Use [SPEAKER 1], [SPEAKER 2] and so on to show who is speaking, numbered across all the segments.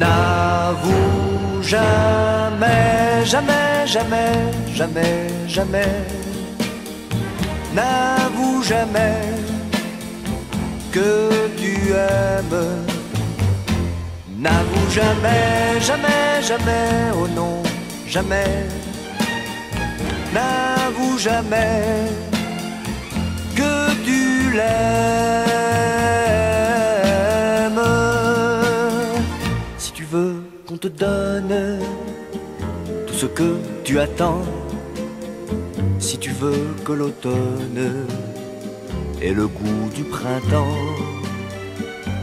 [SPEAKER 1] N'avoue jamais, jamais, jamais, jamais, jamais. N'avoue jamais que tu aimes. N'avoue jamais, jamais, jamais, oh non, jamais. N'avoue jamais que tu l'aimes. Si tu veux qu'on te donne tout ce que tu attends, si tu veux que l'automne ait le goût du printemps,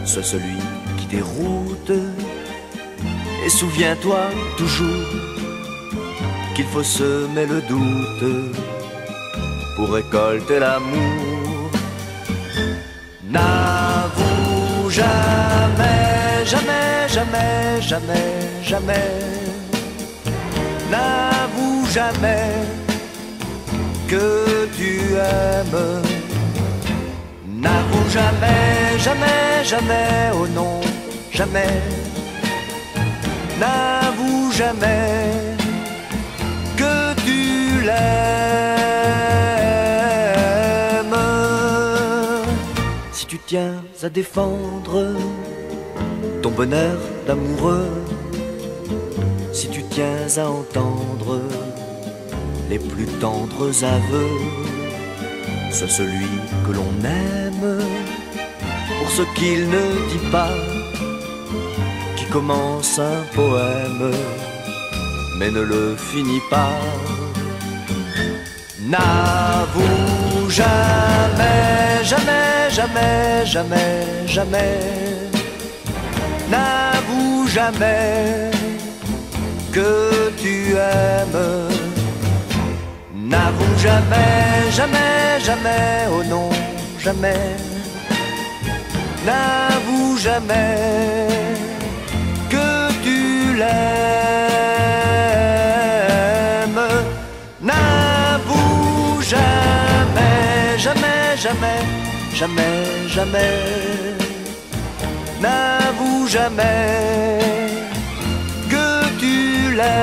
[SPEAKER 1] sois celui qui déroute. Et souviens-toi toujours qu'il faut semer le doute pour récolter l'amour. N'avoue jamais, jamais, jamais, jamais, jamais. N'avoue jamais que tu aimes. N'avoue jamais, jamais, jamais, oh non, jamais. N'avoue jamais que tu l'aimes. Si tu tiens à défendre ton bonheur d'amoureux, si tu tiens à entendre les plus tendres aveux, sois celui que l'on aime pour ce qu'il ne dit pas, qui commence un poème mais ne le finit pas. N'avoue jamais, jamais, jamais, jamais, jamais. N'avoue jamais que tu aimes. N'avoue jamais, jamais, jamais, oh non, jamais. N'avoue jamais que tu l'aimes. N'avoue jamais, jamais, jamais, jamais, jamais. N'avoue jamais que tu l'aimes.